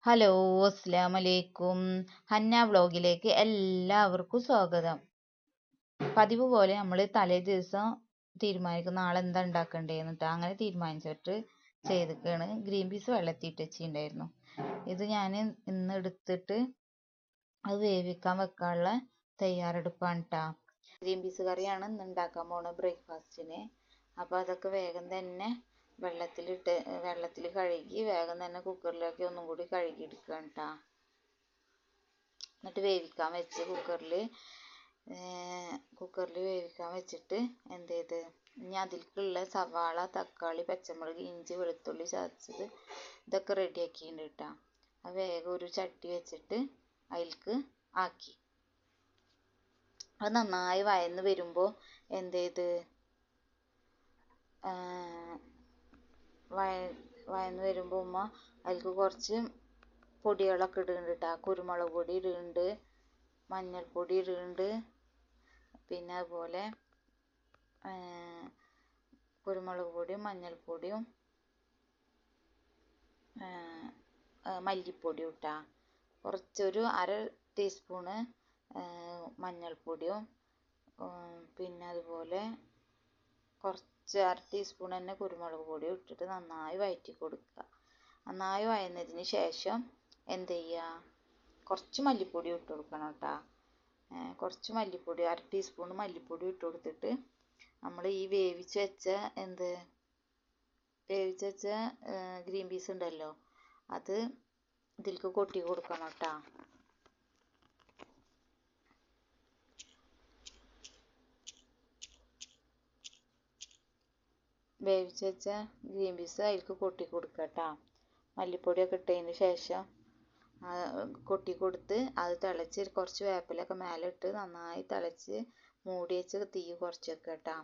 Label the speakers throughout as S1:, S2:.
S1: Hello, അസ്സലാമലൈക്കും. Hannah വ്ളോഗിലേക്ക് എല്ലാവർക്കും സ്വാഗതം. പതിവ് പോലെ നമ്മൾ തലേ ദിവസം തീരുമാനിക്കും നാളെ എന്താ ഉണ്ടാക്കണ്ടേന്നിട്ട്. അങ്ങനെ തീരുമാനിച്ചിട്ട് ചെയ്തിക്കാണ്. ഗ്രീൻ പീസ് വെള്ളത്തിയിട്ട് വെച്ചിട്ടുണ്ടായിരുന്നു. ഇത് ഞാൻ ഇന്ന് എടുത്തിട്ട് അത് വേവിക്കാൻ വെക്കാനുള്ള തയ്യാറെടുപ്പാണ് കേട്ടോ. ഗ്രീൻ പീസ് കറിയാണ് ഇന്ന് ഉണ്ടാക്കാൻ പോണത് ബ്രേക്ക്ഫാസ്റ്റിന്. അപ്പോൾ അതൊക്കെ വേഗം തന്നെ വെള്ളത്തിൽ കഴുകി വേഗം തന്നെ കുക്കറിലേക്ക് ഒന്നും കൂടി കഴുകി എടുക്കുകയാണ് കേട്ടോ. എന്നിട്ട് വേവിക്കാൻ വെച്ച് കുക്കറിൽ വേവിക്കാൻ വെച്ചിട്ട് എന്ത് ചെയ്ത് ഇനി അതിലേക്കുള്ള സവാള, തക്കാളി, പച്ചമുളക്, ഇഞ്ചി, വെളുത്തുള്ളി ചതച്ചത് ഇതൊക്കെ റെഡിയാക്കിയിട്ടുണ്ട് കേട്ടോ. അത് വേഗം ഒരു ചട്ടി വെച്ചിട്ട് അതിലേക്ക് ആക്കി. അത് നന്നായി വഴന്ന് വരുമ്പോൾ എന്ത് ചെയ്ത് വഴന്ന് വരുമ്പോൾ ഉമ്മ അതിലേക്ക് കുറച്ച് പൊടികളൊക്കെ ഇടുന്നുണ്ട് കേട്ടോ. കുരുമുളക് പൊടി ഇടുന്നുണ്ട്, മഞ്ഞൾപ്പൊടി ഇടുന്നുണ്ട്, പിന്നെ അതുപോലെ കുരുമുളക് പൊടിയും മഞ്ഞൾപ്പൊടിയും മല്ലിപ്പൊടിയും ഇട്ടാ കുറച്ചൊരു അര ടീസ്പൂണ് മഞ്ഞൾപ്പൊടിയും പിന്നെ അതുപോലെ കുറച്ച് അര ടീസ്പൂൺ തന്നെ കുരുമുളക് പൊടിയും ഇട്ടിട്ട് നന്നായി വഴറ്റി കൊടുക്കുക. നന്നായി വഴന്നതിന് ശേഷം എന്ത് ചെയ്യുക, കുറച്ച് മല്ലിപ്പൊടി ഇട്ട് കൊടുക്കണം കേട്ടോ. കുറച്ച് മല്ലിപ്പൊടി, അര ടീസ്പൂൺ മല്ലിപ്പൊടി ഇട്ട് കൊടുത്തിട്ട് നമ്മൾ ഈ വേവിച്ച് വെച്ച ഗ്രീൻ പീസ് ഉണ്ടല്ലോ അത് ഇതിലേക്ക് കൊട്ടി കൊടുക്കണം കേട്ടോ. വേവിച്ച് വെച്ച ഗ്രീൻ പീസ് അതിലേക്ക് കൊട്ടി കൊടുക്കുക കേട്ടോ. മല്ലിപ്പൊടിയൊക്കെ ഇട്ടതിന് ശേഷം കൊട്ടി കൊടുത്ത് അത് തിളച്ച് കുറച്ച് വേപ്പിലൊക്കെ മേലെ ഇട്ട് നന്നായി തിളച്ച് മൂടി വെച്ച് തീ കുറച്ച് വെക്കുക കേട്ടോ.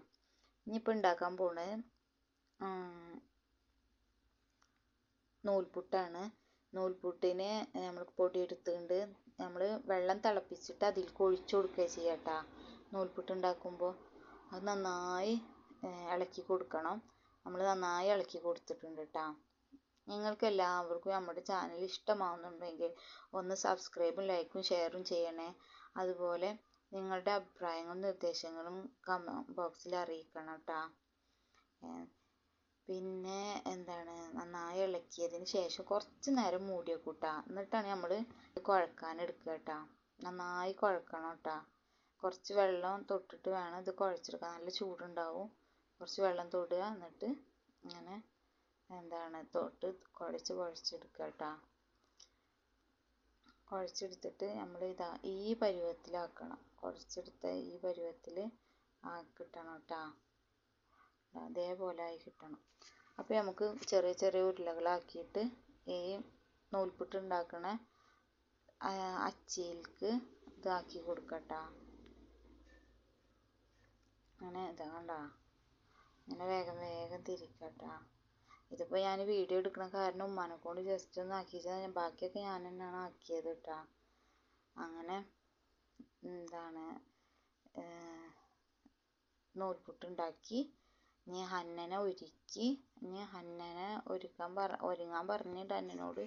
S1: ഇനിയിപ്പോൾ ഉണ്ടാക്കാൻ പോണത് നൂൽപുട്ടാണ്. നൂൽപുട്ടിന് നമ്മൾ പൊടി എടുത്തുകൊണ്ട് നമ്മൾ വെള്ളം തിളപ്പിച്ചിട്ട് അതിലേക്ക് ഒഴിച്ചു കൊടുക്കുക ചെയ്യുക കേട്ടോ. നൂൽപുട്ട് ഉണ്ടാക്കുമ്പോൾ അത് നന്നായി ഇളക്കി കൊടുക്കണം. നമ്മൾ നന്നായി ഇളക്കി കൊടുത്തിട്ടുണ്ട് കേട്ടോ. നിങ്ങൾക്ക് എല്ലാവർക്കും നമ്മുടെ ചാനൽ ഇഷ്ടമാവുന്നുണ്ടെങ്കിൽ ഒന്ന് സബ്സ്ക്രൈബും ലൈക്കും ഷെയറും ചെയ്യണേ. അതുപോലെ നിങ്ങളുടെ അഭിപ്രായങ്ങളും നിർദ്ദേശങ്ങളും കമന്റ് ബോക്സിൽ അറിയിക്കണം കേട്ടോ. പിന്നെ നന്നായി ഇളക്കിയതിന് ശേഷം കുറച്ച് നേരം മൂടി വെക്കും കേട്ടോ. എന്നിട്ടാണ് നമ്മൾ കുഴക്കാൻ എടുക്കുക കേട്ടോ. നന്നായി കുഴക്കണം കേട്ടോ. കുറച്ച് വെള്ളം തൊട്ടിട്ട് വേണം ഇത് കുഴച്ചെടുക്കാൻ. നല്ല ചൂടുണ്ടാവും. കുറച്ച് വെള്ളം തൊടുക, എന്നിട്ട് ഇങ്ങനെ തൊട്ട് കുഴച്ചെടുക്കുക കേട്ടോ. കുഴച്ചെടുത്തിട്ട് നമ്മൾ ഈ പരുവത്തിലാക്കണം. കുഴച്ചെടുത്ത ഈ പരുവത്തിൽ കിട്ടണം കേട്ടോ. അതേപോലെ ആയി കിട്ടണം. അപ്പോൾ നമുക്ക് ചെറിയ ചെറിയ ഉരുളകളാക്കിയിട്ട് ഈ നൂൽപുട്ട് ഉണ്ടാക്കണ അച്ചിയിലേക്ക് ഇതാക്കി കൊടുക്കട്ടോ. അങ്ങനെ കണ്ടോ, അങ്ങനെ വേഗം വേഗം തിരിക്കട്ടോ. ഇതിപ്പോൾ ഞാൻ വീഡിയോ എടുക്കണ കാരണം ഉമ്മാനെ കൊണ്ട് ജസ്റ്റ് ഒന്ന് ആക്കിച്ചാൽ ബാക്കിയൊക്കെ ഞാൻ തന്നെയാണ് ആക്കിയത് കേട്ടോ. അങ്ങനെ നൂൽപുട്ട് ഉണ്ടാക്കി. ഇനി ഹന്നനെ ഒരുങ്ങാൻ പറഞ്ഞിട്ട് ഹന്നനോട്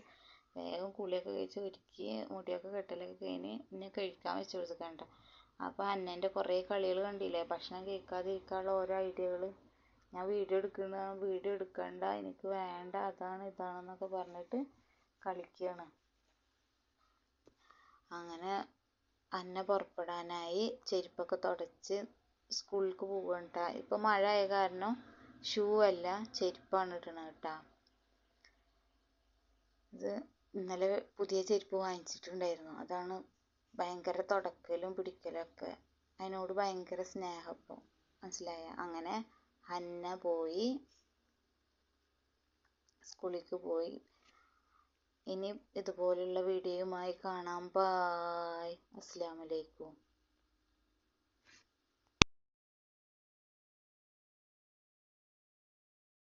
S1: വേഗം കുളിയൊക്കെ കഴിച്ച് ഒരുക്കി മുടിയൊക്കെ കെട്ടലൊക്കെ കഴിഞ്ഞ് ഇനി കഴിക്കാൻ വെച്ച് കൊടുക്കണ്ട. അപ്പോൾ ഹന്നൻ്റെ കുറേ കളികൾ കണ്ടില്ലേ, ഭക്ഷണം കഴിക്കാതിരിക്കാനുള്ള ഓരോ ഐഡിയകൾ. ഞാൻ വീഡിയോ എടുക്കണ്ട, എനിക്ക് വേണ്ട, അതാണ് ഇതാണെന്നൊക്കെ പറഞ്ഞിട്ട് കളിക്കുകയാണ്. അങ്ങനെ ഹന്ന പുറപ്പെടാനായി ചെരുപ്പൊക്കെ തുടച്ച് സ്കൂളിലേക്ക് പോവുകയാണ് കേട്ടോ. ഇപ്പം മഴ ആയ കാരണം ഷൂ അല്ല ചെരുപ്പാണ് ഇടണത് കേട്ടോ. ഇത് ഇന്നലെ പുതിയ ചെരുപ്പ് വാങ്ങിച്ചിട്ടുണ്ടായിരുന്നു. അതാണ് ഭയങ്കര തുടക്കലും പിടിക്കലൊക്കെ. അതിനോട് ഭയങ്കര സ്നേഹം ഇപ്പോൾ മനസ്സിലായ. അങ്ങനെ ഹന്ന പോയി, സ്കൂളിലേക്ക് പോയി. ഇനി ഇതുപോലുള്ള വീഡിയോയുമായി കാണാം. ബായ്, അസ്സലാമു അലൈക്കും.